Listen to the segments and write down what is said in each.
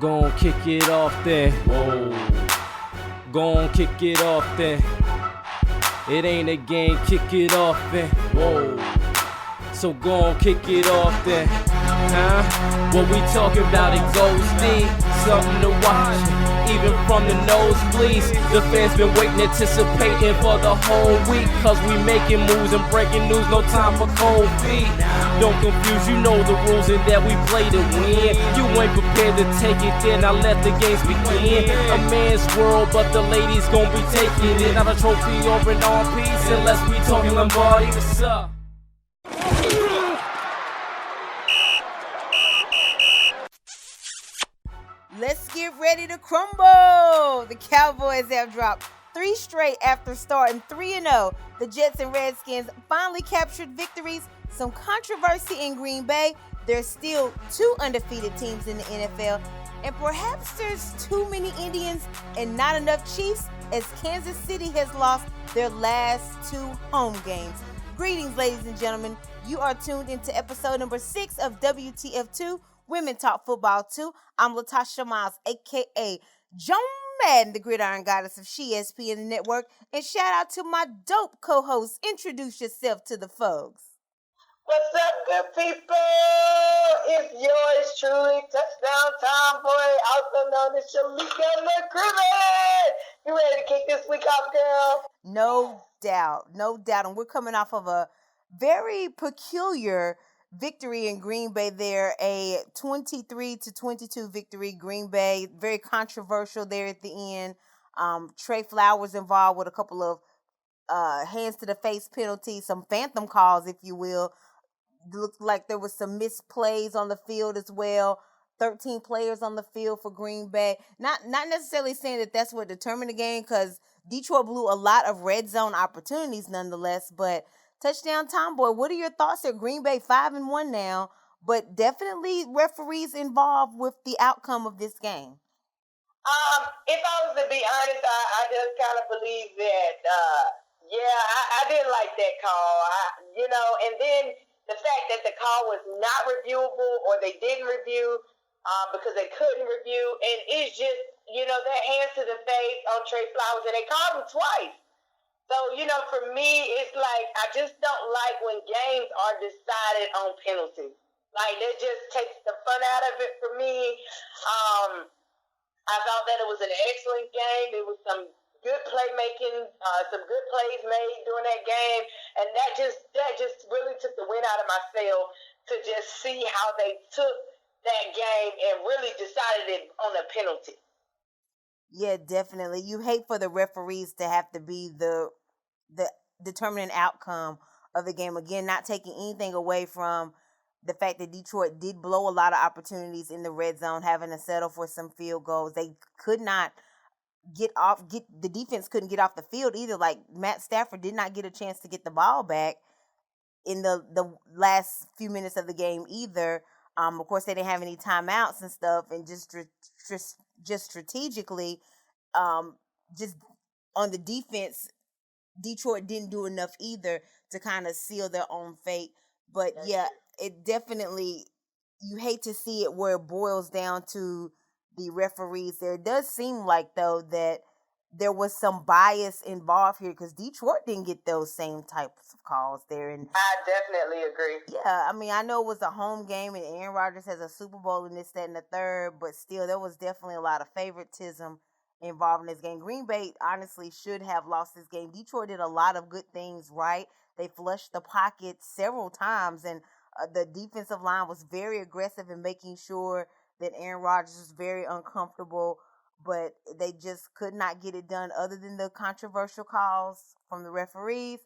Gon' kick it off then. Whoa. Gon' kick it off then. It ain't a game, kick it off then. Whoa. So gon' kick it off then. What we talking about, it goes deep. Something to watch, even from the nosebleeds. The fans been waiting, anticipating for the whole week. Cause we making moves and breaking news, no time for cold feet. Don't confuse, you know the rules and that we play to win. You ain't prepared to take it, then I let the games begin. A man's world, but the ladies gon' be taking it. Not a trophy or an on-piece, unless we talking Lombardi. What's up? Let's get ready to crumble. The Cowboys have dropped 3 straight after starting 3-0. The Jets and Redskins finally captured victories. Some controversy in Green Bay. There's still 2 undefeated teams in the NFL. And perhaps there's too many Indians and not enough Chiefs, as Kansas City has lost their last 2 home games. Greetings, ladies and gentlemen. You are tuned into episode number 6 of WTF Too, Women Talk Football 2. I'm Latasha Miles, a.k.a. Joan Madden, the Gridiron Goddess of SheSP and the network. And shout out to my dope co-host. Introduce yourself to the folks. What's up, good people? It's yours truly, Touchdown Tomboy, also known as Shalika McCrimmon. You ready to kick this week off, girl? No doubt. And we're coming off of a very peculiar victory in Green Bay there, a 23-22 victory. Green Bay, very controversial there at the end. Trey Flowers involved with a couple of hands to the face penalties, some phantom calls, if you will. Looked like there was some misplays on the field as well. 13 players on the field for Green Bay. Not necessarily saying that that's what determined the game, because Detroit blew a lot of red zone opportunities nonetheless. But Touchdown Tomboy, what are your thoughts here? Green Bay 5-1 now, but definitely referees involved with the outcome of this game. If I was to be honest, I just kind of believe that, I didn't like that call. And then the fact that the call was not reviewable, or they didn't review because they couldn't review, and it's just, that hands to the face on Trey Flowers, and they called him twice. So, for me, it's like, I just don't like when games are decided on penalties. Like, that just takes the fun out of it for me. I thought that it was an excellent game. There was some good playmaking, some good plays made during that game, and that just really took the wind out of my sail to just see how they took that game and really decided it on a penalty. Yeah, definitely. You hate for the referees to have to be the determining outcome of the game. Again, not taking anything away from the fact that Detroit did blow a lot of opportunities in the red zone, having to settle for some field goals. They could not the defense couldn't get off the field either. Like, Matt Stafford did not get a chance to get the ball back in the last few minutes of the game either. Of course, they didn't have any timeouts and stuff, and just strategically, just on the defense, Detroit didn't do enough either to kind of seal their own fate. But yeah, it definitely, you hate to see it where it boils down to the referees there. It does seem like, though, that there was some bias involved here, because Detroit didn't get those same types of calls there. And I definitely agree. Yeah, I mean, I know it was a home game and Aaron Rodgers has a Super Bowl and this, that, and the third, but still, there was definitely a lot of favoritism involved in this game. Green Bay honestly should have lost this game. Detroit did a lot of good things right. They flushed the pocket several times, and the defensive line was very aggressive in making sure that Aaron Rodgers was very uncomfortable, but they just could not get it done other than the controversial calls from the referees.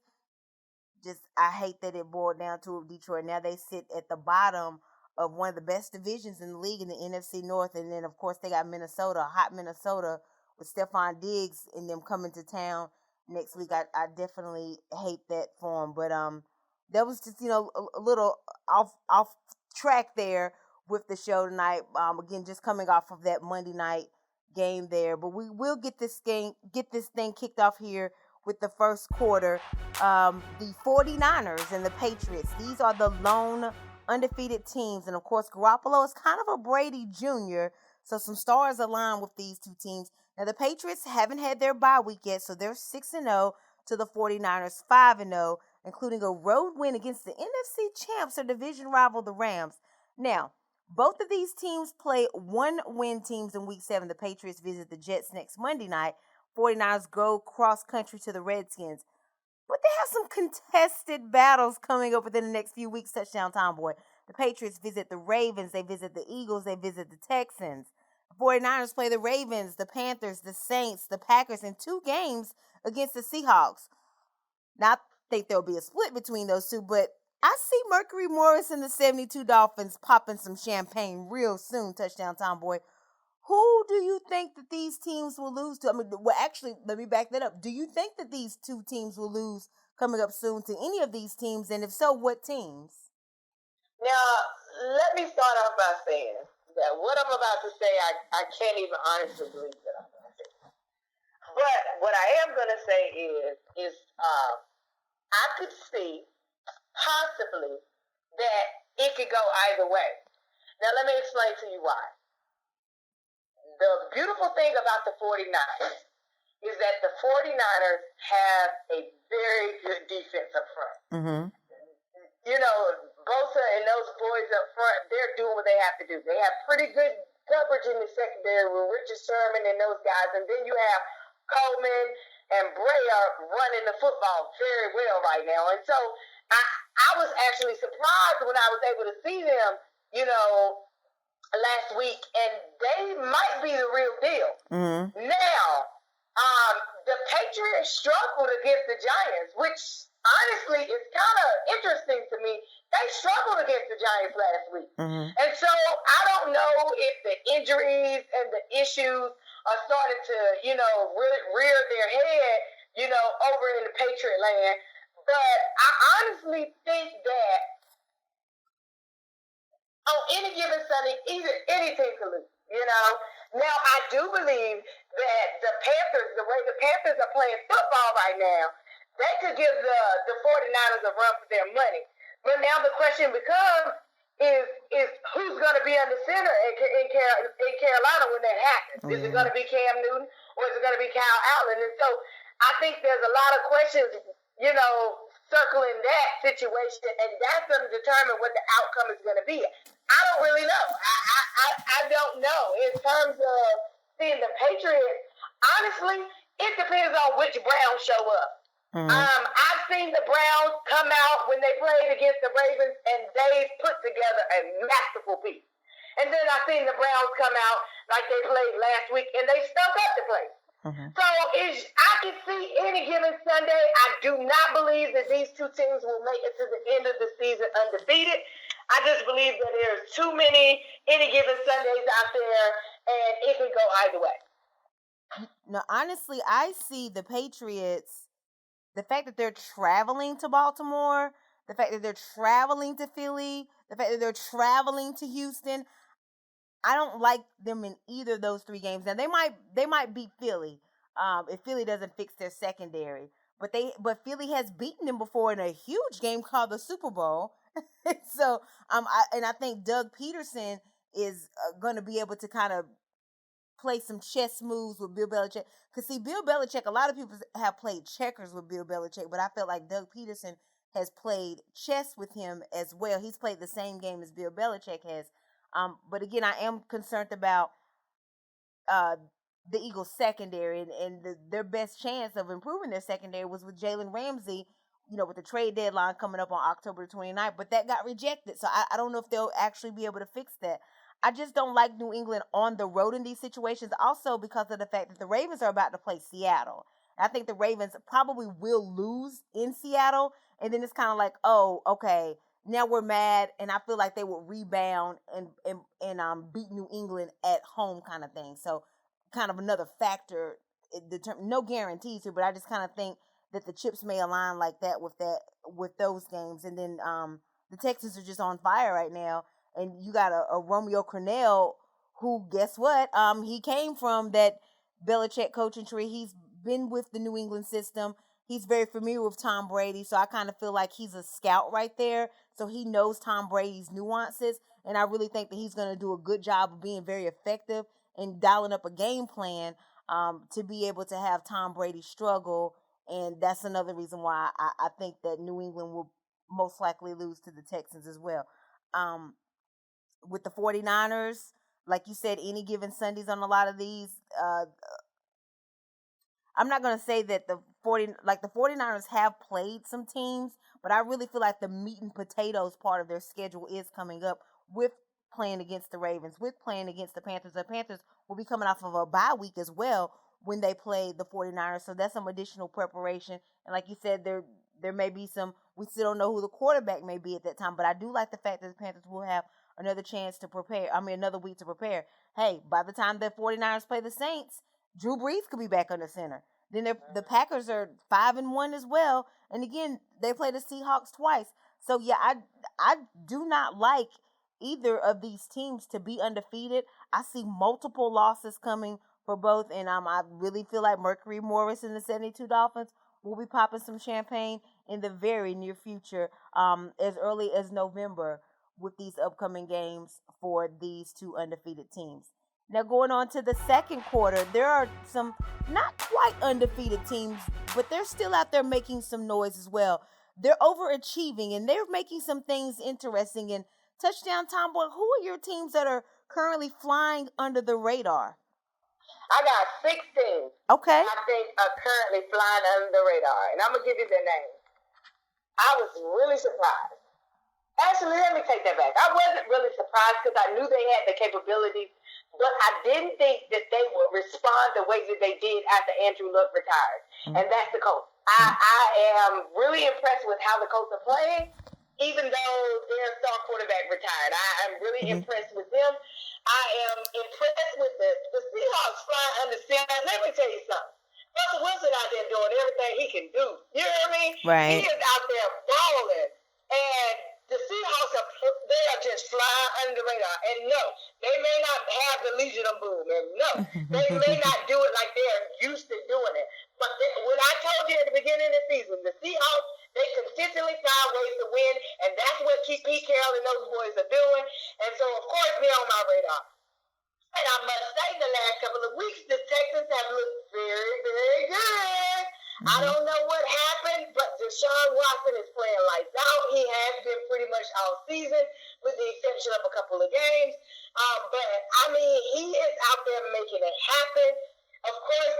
I hate that it boiled down to Detroit. Now they sit at the bottom of one of the best divisions in the league in the NFC North, and then, of course, they got Minnesota, hot Minnesota, with Stephon Diggs and them coming to town next week. I definitely hate that for them. But that was just, a little off track there with the show tonight. Again, just coming off of that Monday night game there. But we will get this thing kicked off here with the first quarter. The 49ers and the Patriots, these are the lone undefeated teams. And, of course, Garoppolo is kind of a Brady Jr., So some stars align with these two teams. Now, the Patriots haven't had their bye week yet, so they're 6-0 to the 49ers 5-0, including a road win against the NFC champs or division rival, the Rams. Now, both of these teams play one-win teams in Week 7. The Patriots visit the Jets next Monday night. 49ers go cross-country to the Redskins. But they have some contested battles coming up within the next few weeks, Touchdown Tomboy. The Patriots visit the Ravens. They visit the Eagles. They visit the Texans. The 49ers play the Ravens, the Panthers, the Saints, the Packers in 2 games against the Seahawks. Now, I think there'll be a split between those two, but I see Mercury Morris and the 72 Dolphins popping some champagne real soon, Touchdown Tomboy. Who do you think that these teams will lose to? I mean, well, actually, let me back that up. Do you think that these two teams will lose coming up soon to any of these teams? And if so, what teams? Now, let me start off by saying that what I'm about to say, I can't even honestly believe that I'm going to say. But what I am going to say is I could see possibly that it could go either way. Now, let me explain to you why. The beautiful thing about the 49ers is that the 49ers have a very good defense up front. Mm-hmm. You know, Bosa and those boys up front, they're doing what they have to do. They have pretty good coverage in the secondary with Richard Sherman and those guys. And then you have Coleman and Bray are running the football very well right now. And so I was actually surprised when I was able to see them, you know, last week, and they might be the real deal. Mm-hmm. Now, the Patriots struggled against the Giants, which honestly is kind of interesting to me. They struggled against the Giants last week. Mm-hmm. And so I don't know if the injuries and the issues are starting to, you know, rear their head, you know, over in the Patriot land. But I honestly think that on any given Sunday, any team can lose, you know. Now, I do believe that the Panthers, the way the Panthers are playing football right now, they could give the 49ers a run for their money. But now the question becomes is who's going to be under center in Carolina when that happens? Mm-hmm. Is it going to be Cam Newton or is it going to be Kyle Allen? And so I think there's a lot of questions, you know, circling that situation, and that's going to determine what the outcome is going to be. I don't really know. I don't know. In terms of seeing the Patriots, honestly, it depends on which Browns show up. Mm-hmm. I've seen the Browns come out when they played against the Ravens, and they put together a masterful piece. And then I've seen the Browns come out like they played last week, and they stunk up the place. Mm-hmm. So I can see any given Sunday. I do not believe that these two teams will make it to the end of the season undefeated. I just believe that there's too many any given Sundays out there, and it can go either way. No, honestly, I see the Patriots, the fact that they're traveling to Baltimore, the fact that they're traveling to Philly, the fact that they're traveling to Houston, I don't like them in either of those 3 games. Now they might beat Philly, if Philly doesn't fix their secondary. But Philly has beaten them before in a huge game called the Super Bowl. So I think Doug Peterson is going to be able to kind of play some chess moves with Bill Belichick. Because see, Bill Belichick, a lot of people have played checkers with Bill Belichick, but I felt like Doug Peterson has played chess with him as well. He's played the same game as Bill Belichick has. But again, I am concerned about the Eagles' secondary, and their best chance of improving their secondary was with Jalen Ramsey, you know, with the trade deadline coming up on October 29th. But that got rejected, so I don't know if they'll actually be able to fix that. I just don't like New England on the road in these situations, also because of the fact that the Ravens are about to play Seattle. I think the Ravens probably will lose in Seattle, and then it's kind of like, oh, okay, now we're mad, and I feel like they will rebound and beat New England at home, kind of thing. So, kind of another factor. No guarantees here, but I just kind of think that the chips may align like that with those games. And then the Texans are just on fire right now, and you got a Romeo Crennel who, guess what? He came from that Belichick coaching tree. He's been with the New England system. he's very familiar with Tom Brady, so I kind of feel like he's a scout right there. So he knows Tom Brady's nuances, and I really think that he's going to do a good job of being very effective in dialing up a game plan to be able to have Tom Brady struggle. And that's another reason why I think that New England will most likely lose to the Texans as well. With the 49ers, like you said, any given Sundays on a lot of these, I'm not going to say that the 49ers have played some teams, but I really feel like the meat and potatoes part of their schedule is coming up with playing against the Ravens, with playing against the Panthers. The Panthers will be coming off of a bye week as well when they play the 49ers, so that's some additional preparation. And like you said, there may be some, we still don't know who the quarterback may be at that time, but I do like the fact that the Panthers will have another week to prepare. Hey, by the time the 49ers play the Saints, Drew Brees could be back under center. Then the Packers are 5-1 as well, and again they play the Seahawks twice. So yeah, I do not like either of these teams to be undefeated. I see multiple losses coming for both, and I really feel like Mercury Morris and the 72 Dolphins will be popping some champagne in the very near future, as early as November, with these upcoming games for these two undefeated teams. Now, going on to the second quarter, there are some not quite undefeated teams, but they're still out there making some noise as well. They're overachieving, and they're making some things interesting. And Touchdown Tomboy, who are your teams that are currently flying under the radar? I got 6 teams. Okay. I think are currently flying under the radar, and I'm gonna give you their names. I was really surprised. Actually, let me take that back. I wasn't really surprised because I knew they had the capabilities, but I didn't think that they would respond the way that they did after Andrew Luck retired, and that's the Colts. I am really impressed with how the Colts are playing, even though their star quarterback retired. I am really impressed with them. I am impressed with the Seahawks flying under center. Let me tell you something. Russell Wilson out there doing everything he can do. You know what I mean? Right. He is out there balling. And the Seahawks they are just flying under the radar. And no, they may not have the Legion of Boom. And no, they may not do it like they're used to doing it. But when I told you at the beginning of the season, the Seahawks, they consistently find ways to win. And that's what Pete Carroll and those boys are doing. And so, of course, they're on my radar. And I must say, the last couple of weeks, the Texans have looked very, very good. I don't know what happened, but Deshaun Watson is playing lights out. He has been pretty much all season, with the exception of a couple of games. But, I mean, he is out there making it happen. Of course,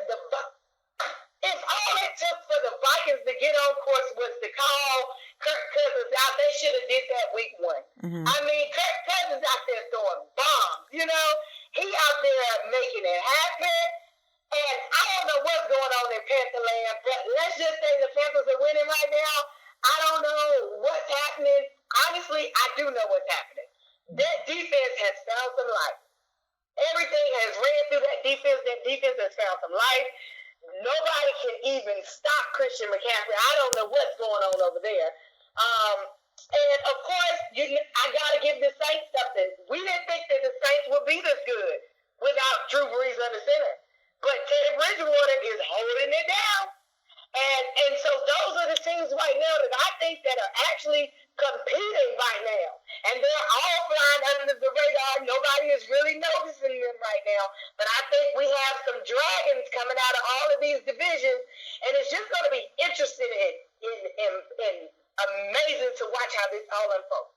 if all it took for the Vikings to get on course was to call Kirk Cousins out, they should have did that week 1. I mean, Kirk Cousins out there throwing bombs, you know? He out there making it happen. And I don't know what's going on in Pantherland, but let's just say the Panthers are winning right now. I don't know what's happening. Honestly, I do know what's happening. That defense has found some life. Everything has ran through that defense. That defense has found some life. Nobody can even stop Christian McCaffrey. I don't know what's going on over there. And, of course, I got to give the Saints something. We didn't think that the Saints would be this good without Drew Brees under center. But Teddy Bridgewater is holding it down. And so those are the teams right now that I think that are actually competing right now. And they're all flying under the radar. Nobody is really noticing them right now. But I think we have some dragons coming out of all of these divisions. And it's just going to be interesting and amazing to watch how this all unfolds.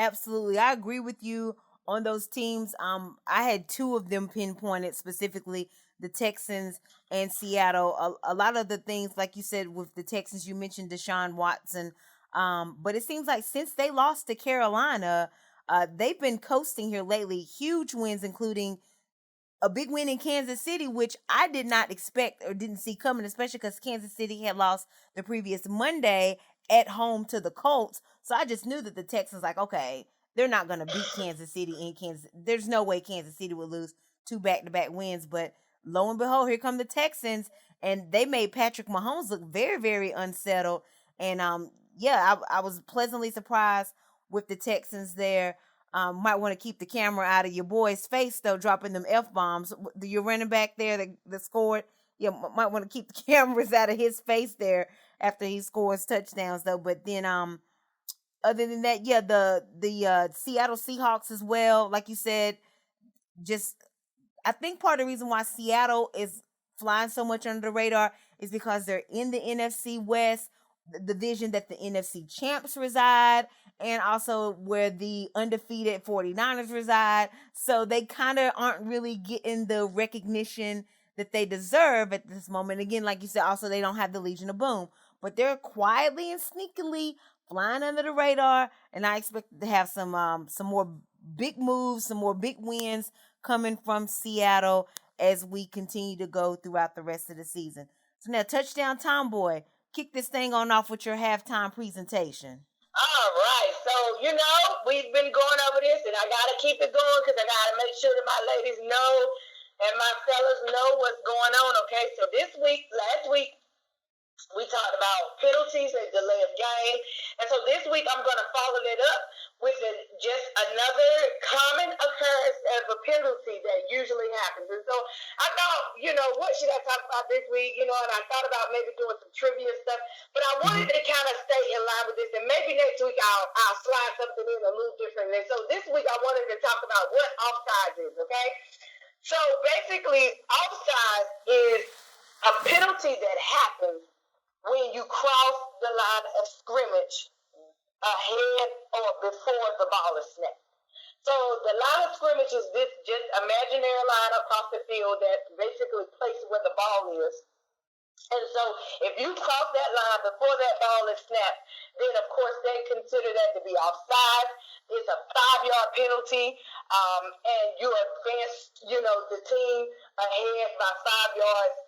Absolutely. I agree with you on those teams. I had 2 of them pinpointed specifically, the Texans and Seattle. A lot of the things, like you said, with the Texans, you mentioned Deshaun Watson. But it seems like since they lost to Carolina, they've been coasting here lately. Huge wins, including a big win in Kansas City, which I did not expect or didn't see coming, especially because Kansas City had lost the previous Monday at home to the Colts. So I just knew that the Texans, like, okay, they're not going to beat Kansas City in Kansas. There's no way Kansas City would lose 2 back-to-back wins. But lo and behold, here come the Texans, and they made Patrick Mahomes look very, very unsettled. And I was pleasantly surprised with the Texans there. Might want to keep the camera out of your boy's face, though, dropping them F-bombs. Your running back there that scored might want to keep the cameras out of his face there after he scores touchdowns though. But then other than that, yeah, the Seattle Seahawks as well, like you said, just I think part of the reason why Seattle is flying so much under the radar is because they're in the NFC West, the division that the NFC champs reside, and also where the undefeated 49ers reside. So they kind of aren't really getting the recognition that they deserve at this moment. Again, like you said, also they don't have the Legion of Boom, but they're quietly and sneakily flying under the radar, and I expect to have some more big moves, some more big wins coming from Seattle as we continue to go throughout the rest of the season. So now, Touchdown Tomboy, kick this thing on off with your halftime presentation. All right, so we've been going over this, and I gotta keep it going because I gotta make sure that my ladies know and my fellas know what's going on. Okay, so last week, we talked about penalties and delay of game. And so this week I'm going to follow it up with just another common occurrence of a penalty that usually happens. And so I thought, what should I talk about this week? And I thought about maybe doing some trivia stuff. But I wanted to kind of stay in line with this. And maybe next week I'll slide something in a little differently. So this week I wanted to talk about what offsides is, okay? So basically, offsides is a penalty that happens when you cross the line of scrimmage ahead or before the ball is snapped. So the line of scrimmage is this just imaginary line across the field that basically places where the ball is. And so if you cross that line before that ball is snapped, then of course they consider that to be offside. It's a 5-yard penalty, and you advance, the team ahead by 5 yards.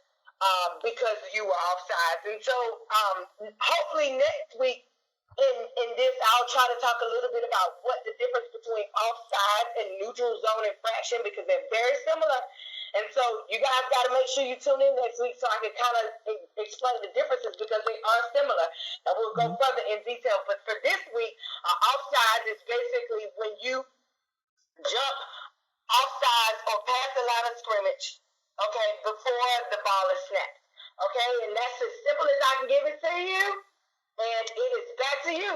Because you were offsides. And so hopefully next week in this, I'll try to talk a little bit about what the difference between offsides and neutral zone infraction, because they're very similar. And so you guys got to make sure you tune in next week so I can kind of explain the differences, because they are similar. And we'll go further in detail. But for this week, offsides is basically when you jump offsides or past the line of scrimmage, okay, before the ball is snapped. Okay, and that's as simple as I can give it to you. And it is back to you.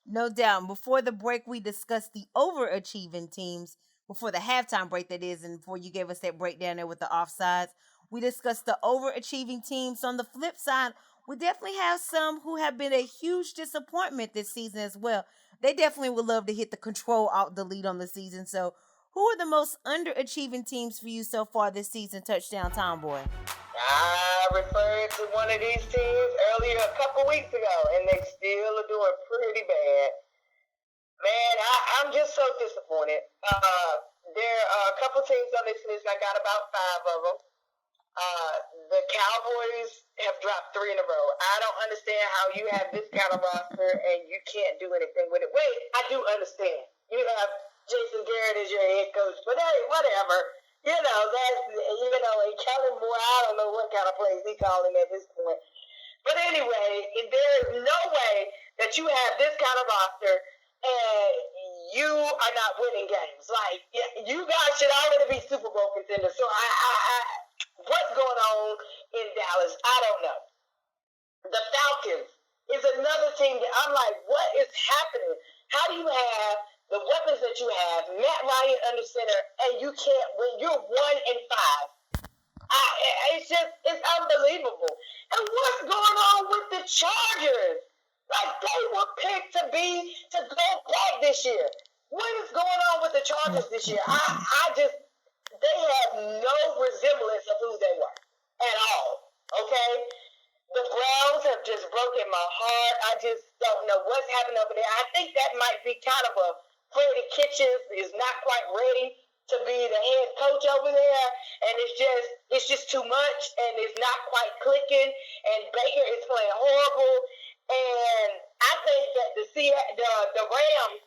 No doubt. Before the break, we discussed the overachieving teams. Before the halftime break, that is, and before you gave us that breakdown there with the offsides, we discussed the overachieving teams. On the flip side, we definitely have some who have been a huge disappointment this season as well. They definitely would love to hit the control alt delete on the season. So who are the most underachieving teams for you so far this season, Touchdown Tomboy? I referred to one of these teams earlier a couple weeks ago, and they still are doing pretty bad. Man, I'm just so disappointed. There are a couple teams on this list. I got about 5 of them. The Cowboys have dropped 3 in a row. I don't understand how you have this kind of roster and you can't do anything with it. Wait, I do understand. You have Jason Garrett as your head coach, but hey, whatever. And Kellen Moore, I don't know what kind of plays he's calling at this point. But anyway, there is no way that you have this kind of roster and you are not winning games. Like, you guys should already be Super Bowl contenders. So what's going on in Dallas? I don't know. The Falcons is another team that I'm like, what is happening? How do you have the weapons that you have, Matt Ryan under center, and you can't win? You're 1-5. It's unbelievable. And what's going on with the Chargers? Like, they were picked to go back this year. What is going on with the Chargers this year? They have no resemblance of who they were at all. Okay? The Browns have just broken my heart. I just don't know what's happening over there. I think that might be kind of a Freddie Kitchens is not quite ready to be the head coach over there, and it's just too much, and it's not quite clicking, and Baker is playing horrible, and I think that the Rams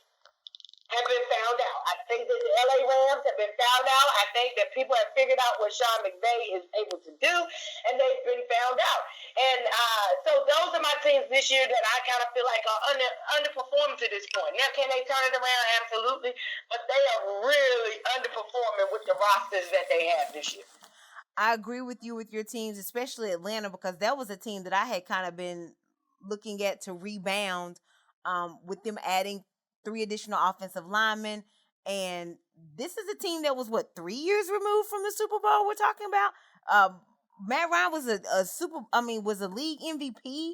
have been found out. I think that the LA Rams have been found out. I think that people have figured out what Sean McVay is able to do, and they've been found out. And so those are my teams this year that I kind of feel like are underperforming to this point. Now, can they turn it around? Absolutely. But they are really underperforming with the rosters that they have this year. I agree with you with your teams, especially Atlanta, because that was a team that I had kind of been looking at to rebound, with them adding 3 additional offensive linemen. And this is a team that was, 3 years removed from the Super Bowl we're talking about? Matt Ryan was was a league MVP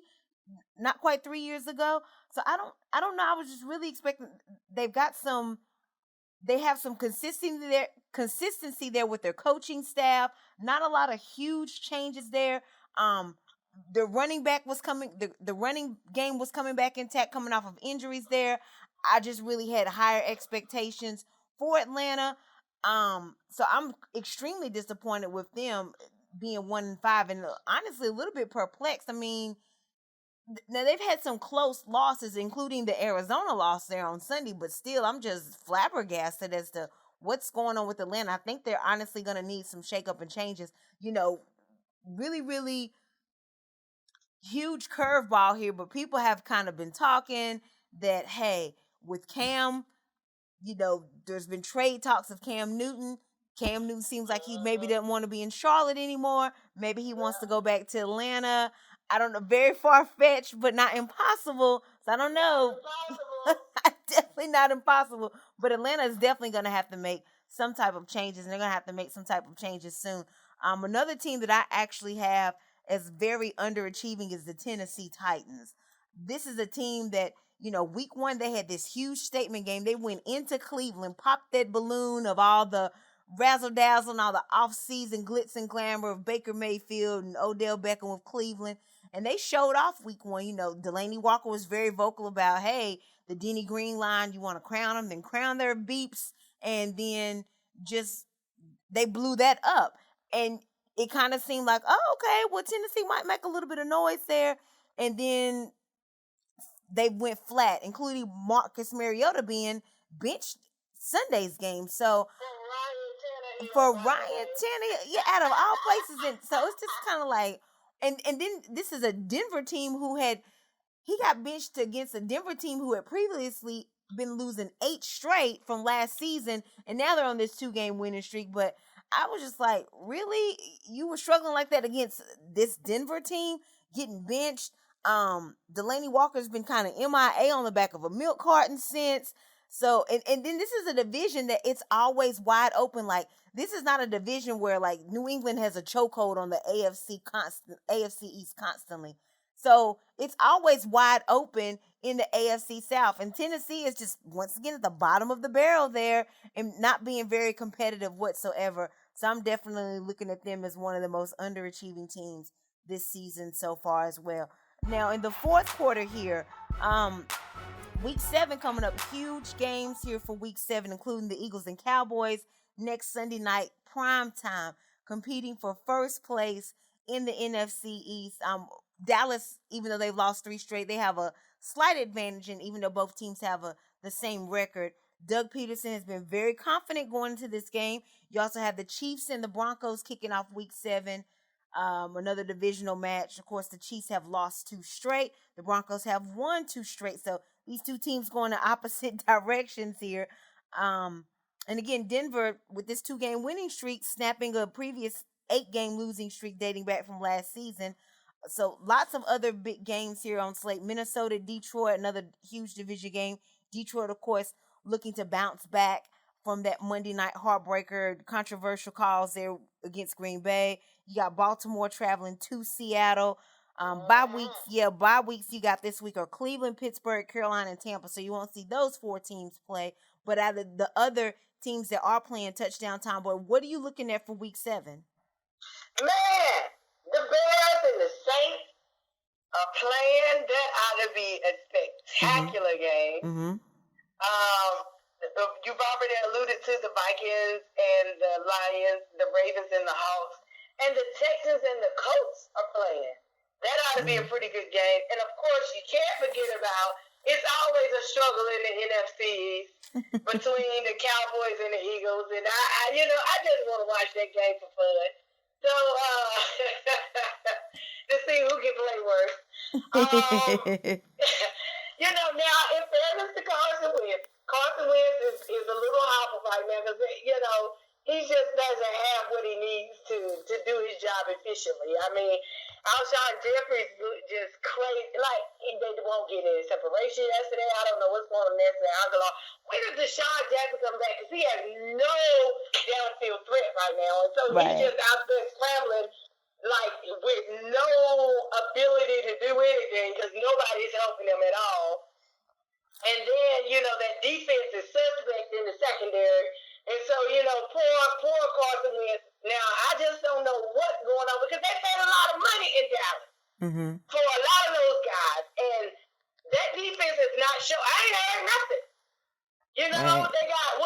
not quite 3 years ago. So I don't know. I was just really expecting. They have some consistency there with their coaching staff. Not a lot of huge changes there. The running back was coming. The running game was coming back intact, coming off of injuries there. I just really had higher expectations for Atlanta. So I'm extremely disappointed with them being 1-5, and honestly a little bit perplexed. I mean, now they've had some close losses, including the Arizona loss there on Sunday, but still, I'm just flabbergasted as to what's going on with Atlanta. I think they're honestly going to need some shakeup and changes. Really, really huge curveball here, but people have kind of been talking that, hey, with Cam, there's been trade talks of Cam Newton. Cam Newton seems like he maybe doesn't want to be in Charlotte anymore. Maybe he wants to go back to Atlanta. I don't know, very far-fetched, but not impossible. So I don't know. Definitely not impossible. But Atlanta is definitely going to have to make some type of changes, and they're going to have to make some type of changes soon. Another team that I actually have as very underachieving is the Tennessee Titans. This is a team that, week 1, they had this huge statement game. They went into Cleveland, popped that balloon of all the razzle-dazzle and all the off-season glitz and glamour of Baker Mayfield and Odell Beckham with Cleveland. And they showed off week 1. Delaney Walker was very vocal about, hey, the Denny Green line, you want to crown them, then crown their beeps. And then they blew that up. And it kind of seemed like, oh, okay, well, Tennessee might make a little bit of noise there. And then they went flat, including Marcus Mariota being benched Sunday's game. So for Ryan Tannehill, out of all places, and so it's just kind of like, and then this is a Denver team he got benched against a Denver team who had previously been losing 8 straight from last season, and now they're on this 2-game winning streak. But I was just like, really? You were struggling like that against this Denver team, getting benched? Delaney Walker's been kind of MIA on the back of a milk carton since. So, and then this is a division that it's always wide open. Like, this is not a division where, like, New England has a chokehold on the AFC East constantly. So it's always wide open in the AFC South. And Tennessee is just, once again, at the bottom of the barrel there and not being very competitive whatsoever. So I'm definitely looking at them as one of the most underachieving teams this season so far as well. Now, in the fourth quarter here, Week 7 coming up, huge games here for Week 7, including the Eagles and Cowboys next Sunday night, prime time, competing for first place in the NFC East. Dallas, even though they've lost 3 straight, they have a slight advantage, and even though both teams have the same record, Doug Peterson has been very confident going into this game. You also have the Chiefs and the Broncos kicking off Week 7. Another divisional match. Of course, the Chiefs have lost 2 straight. The Broncos have won 2 straight. So these two teams going in opposite directions here. And again, Denver, with this 2-game winning streak, snapping a previous 8-game losing streak dating back from last season. So lots of other big games here on slate. Minnesota, Detroit, another huge division game. Detroit, of course, looking to bounce back from that Monday night heartbreaker, controversial calls there against Green Bay. You got Baltimore traveling to Seattle. Bye weeks you got this week are Cleveland, Pittsburgh, Carolina, and Tampa. So you won't see those 4 teams play. But out of the other teams that are playing touchdown time, boy, what are you looking at for Week 7? Man, the Bears and the Saints are playing. That ought to be a spectacular game. Mm-hmm. You've already alluded to the Vikings and the Lions, the Ravens and the Hawks, and the Texans and the Colts are playing. That ought to be a pretty good game. And of course, you can't forget about, it's always a struggle in the NFC between the Cowboys and the Eagles. And I just want to watch that game for fun. So, to see who can play worse. Now, in fairness to Carson Wentz is a little hopper right now because, he just doesn't have what he needs to do his job efficiently. I mean, Alshon Jeffries just crazy. Like, they won't get any separation yesterday. I don't know what's going on yesterday. When does Deshaun Jackson come back? Because he has no downfield threat right now. And so he's just out there scrambling, like, with no ability to do anything because nobody's helping him at all. And then, that defense is suspect in the secondary. And so, poor Carson Wentz. Now, I just don't know what's going on because they paid a lot of money in Dallas for a lot of those guys. And that defense is not show. I ain't heard nothing. They got,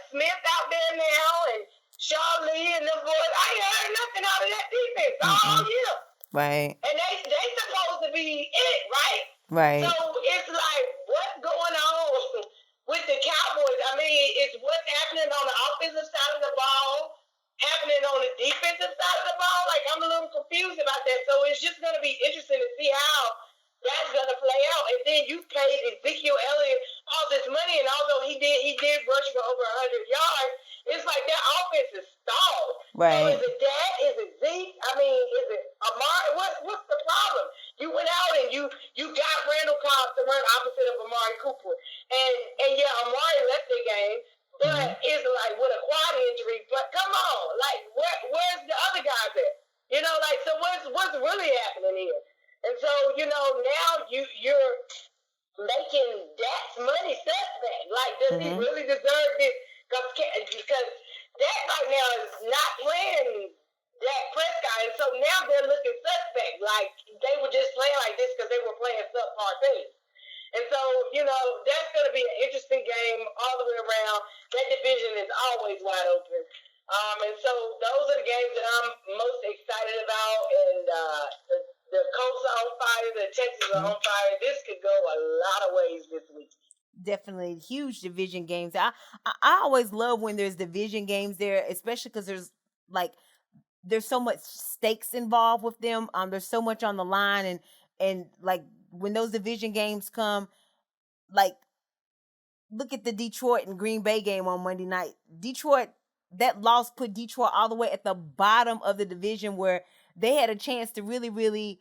Smith out there now and Sean Lee and them boys. I ain't heard nothing out of that defense all year. Right. And they supposed to be it, right? Right. So it's like, what's going on with the Cowboys? I mean, it's what's happening on the offensive side of the ball, happening on the defensive side of the ball. Like, I'm a little confused about that. So it's just going to be interesting to see how that's going to play out. And then you paid Ezekiel Elliott all this money, and although he did rush for over 100 yards, it's like that offense is stalled. Right. So is it Dak? Is it Zeke? I mean, is it Amari? What's the problem? You went out and you got Randall Cobb to run opposite of Amari Cooper. And yeah, Amari left the game, but it's like with a quad injury. But come on, like where's the other guys at? So what's really happening here? And so, now you're making Dak's money suspect. Like, does he really deserve this? Because Dak right now is not playing Dak Prescott, and so now they're looking suspect. Like, they were just playing like this because they were playing subpar things. And so, that's going to be an interesting game all the way around. That division is always wide open. And so those are the games that I'm most excited about. And the Colts are on fire. The Texans are on fire. This could go a lot of ways this week. Definitely huge division games. I always love when there's division games there, especially because there's so much stakes involved with them. There's so much on the line, and like when those division games come, like look at the Detroit and Green Bay game on Monday night. Detroit, that loss put Detroit all the way at the bottom of the division where they had a chance to really, really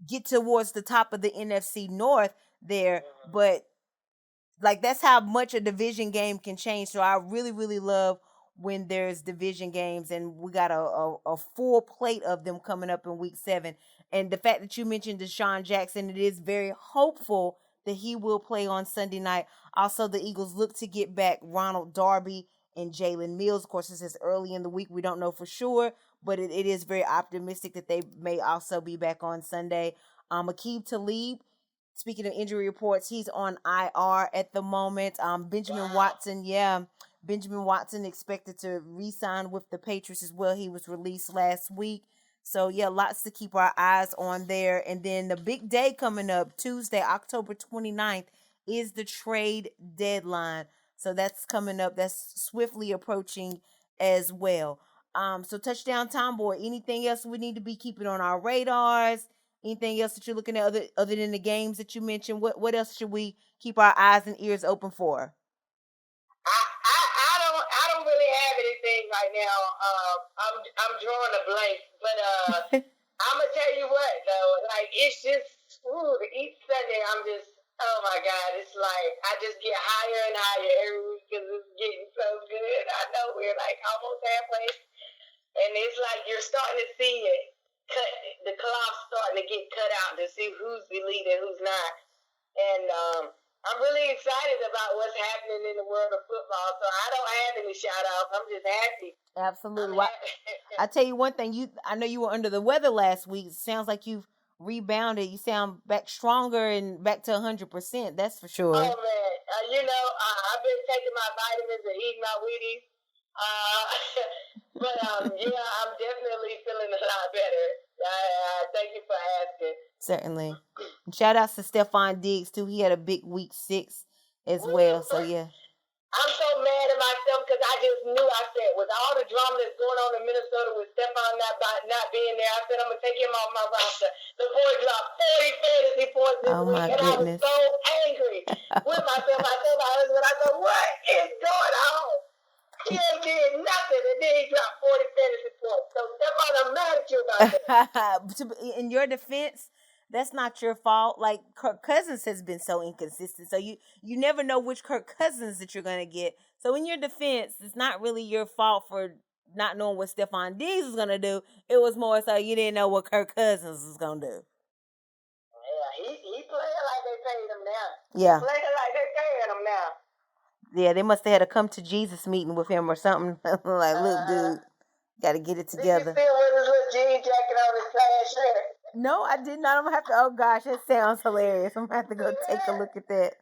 get towards the top of the NFC North there. But like that's how much a division game can change. So I really, really love when there's division games, and we got a full plate of them coming up in week 7. And the fact that you mentioned Deshaun Jackson, it is very hopeful that he will play on Sunday night. Also, the Eagles look to get back Ronald Darby and Jalen Mills. Of course, this is early in the week. We don't know for sure, but it is very optimistic that they may also be back on Sunday. Aqib Talib, speaking of injury reports, he's on IR at the moment. Benjamin Watson expected to re-sign with the Patriots as well. He was released last week. So, yeah, lots to keep our eyes on there. And then the big day coming up, Tuesday, October 29th, is the trade deadline. So that's coming up. That's swiftly approaching as well. So Touchdown Tomboy, anything else we need to be keeping on our radars? Anything else that you're looking at other than the games that you mentioned? What else should we keep our eyes and ears open for? I don't really have anything right now. I'm drawing a blank, but I'm gonna tell you what though, like it's just each Sunday I'm just oh my God, it's like I just get higher and higher every week because it's getting so good. I know we're like almost halfway, and it's like you're starting to see it cut. The clock starting to get cut out to see who's elite and who's not, and I'm really excited about what's happening in the world of football. So I don't have any shout outs. I'm just happy. Absolutely. I tell you one thing, I know you were under the weather last week. It sounds like you've rebounded. You sound back stronger and back to 100%. That's for sure. Oh man, I've been taking my vitamins and eating my Wheaties. But yeah, I'm definitely feeling a lot better. Thank you for asking. Certainly. And shout outs to Stephon Diggs too. He had a big week 6 as well. So yeah. I'm so mad at myself because I just knew. I said with all the drama that's going on in Minnesota with Stephon not being there, I said I'm gonna take him off my roster. The boy dropped 40 fantasy points this week, and goodness. I was so angry with myself. I told my husband, I said, "What is going on?" still did nothing, and then he dropped 40 fantasy points. So Stephon, I'm mad at you about that. In your defense, that's not your fault. Like, Kirk Cousins has been so inconsistent. So you never know which Kirk Cousins that you're going to get. So in your defense, it's not really your fault for not knowing what Stephon Diggs was going to do. It was more so you didn't know what Kirk Cousins was going to do. Yeah, he playing like they paid him now. Yeah. Playing like they paying him now. Yeah, they must have had a come to Jesus meeting with him or something. Like, look, dude, got to get it together. Did you still with his little jean jacket on his plaid shirt? No, I did not. I'm going to have to, oh gosh, that sounds hilarious. I'm going to have to go take a look at that.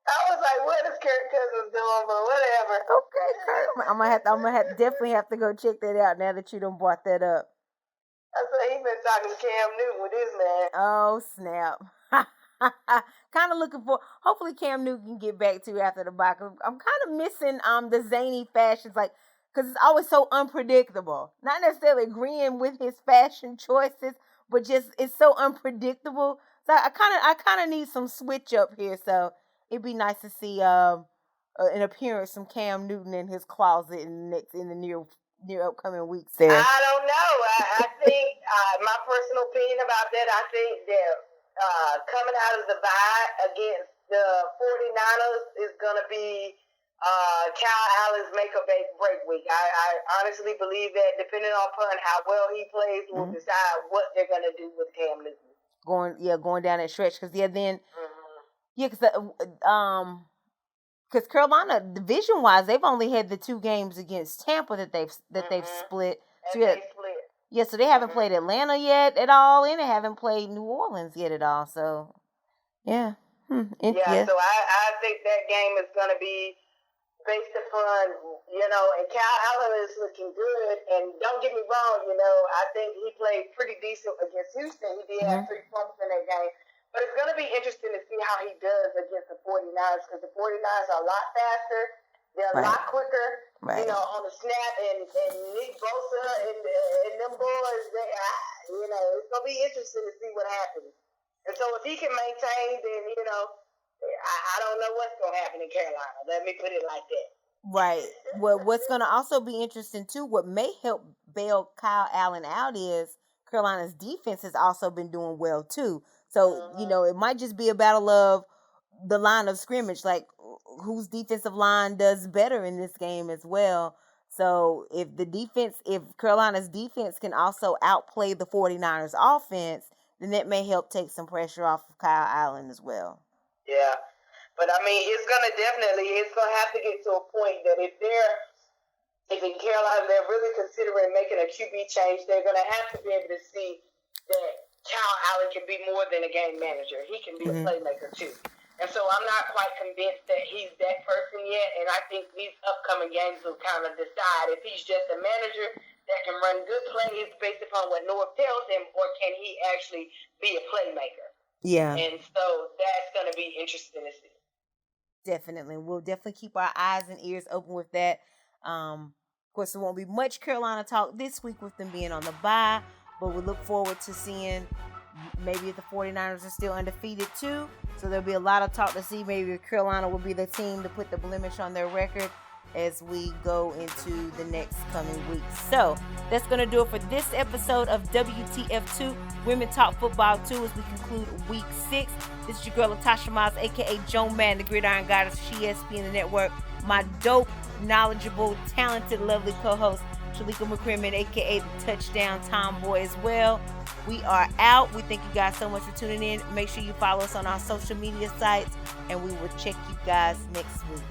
I was like, what is Kirk Cousins doing? But whatever. Okay, Kirk. I'm gonna definitely have to go check that out now that you done brought that up. That's what he been talking to Cam Newton with this man. Oh, snap. Kind of looking for, hopefully Cam Newton can get back to after the bye. I'm kind of missing the zany fashions, like, because it's always so unpredictable. Not necessarily agreeing with his fashion choices, but just it's so unpredictable. So I kind of need some switch up here. So it'd be nice to see an appearance from Cam Newton in his closet in the near upcoming weeks. There, I don't know. I think my personal opinion about that. I think that coming out of the bye against the 49ers is going to be Kyle Allen's make or break week. I honestly believe that depending upon how well he plays will decide what they're going to do with Cam Newton. Going down that stretch because because Carolina division wise they've only had the 2 games against Tampa that they've split. So they haven't played Atlanta yet at all, and they haven't played New Orleans yet at all. So yeah, so I think that game is going to be based upon, and Kyle Allen is looking good. And don't get me wrong, I think he played pretty decent against Houston. He did have 3 points in that game. But it's going to be interesting to see how he does against the 49ers because the 49ers are a lot faster. They're a lot quicker, on the snap. And Nick Bosa and them boys, it's going to be interesting to see what happens. And so if he can maintain, then, I don't know what's going to happen in Carolina. Let me put it like that. Right. Well, what's going to also be interesting, too, what may help bail Kyle Allen out is Carolina's defense has also been doing well, too. So, it might just be a battle of the line of scrimmage, like whose defensive line does better in this game as well. So if Carolina's defense can also outplay the 49ers offense, then that may help take some pressure off of Kyle Allen as well. Yeah. But I mean, it's going to have to get to a point that if in Carolina, they're really considering making a QB change, they're going to have to be able to see that Kyle Allen can be more than a game manager. He can be a playmaker too. And so I'm not quite convinced that he's that person yet. And I think these upcoming games will kind of decide if he's just a manager that can run good plays based upon what North tells him, or can he actually be a playmaker? Yeah. And so that's going to be interesting to see. Definitely. We'll definitely keep our eyes and ears open with that. Of course, there won't be much Carolina talk this week with them being on the bye. But we look forward to seeing maybe if the 49ers are still undefeated too. So there'll be a lot of talk to see maybe if Carolina will be the team to put the blemish on their record as we go into the next coming weeks. So that's going to do it for this episode of WTF Too, Women Talk Football 2, as we conclude week 6. This is your girl, Latasha Miles, a.k.a. Joe Madden, the Gridiron Goddess, ESPN the Network. My dope, knowledgeable, talented, lovely co-host, Shalika McCrimmon, a.k.a. the Touchdown Tomboy as well. We are out. We thank you guys so much for tuning in. Make sure you follow us on our social media sites, and we will check you guys next week.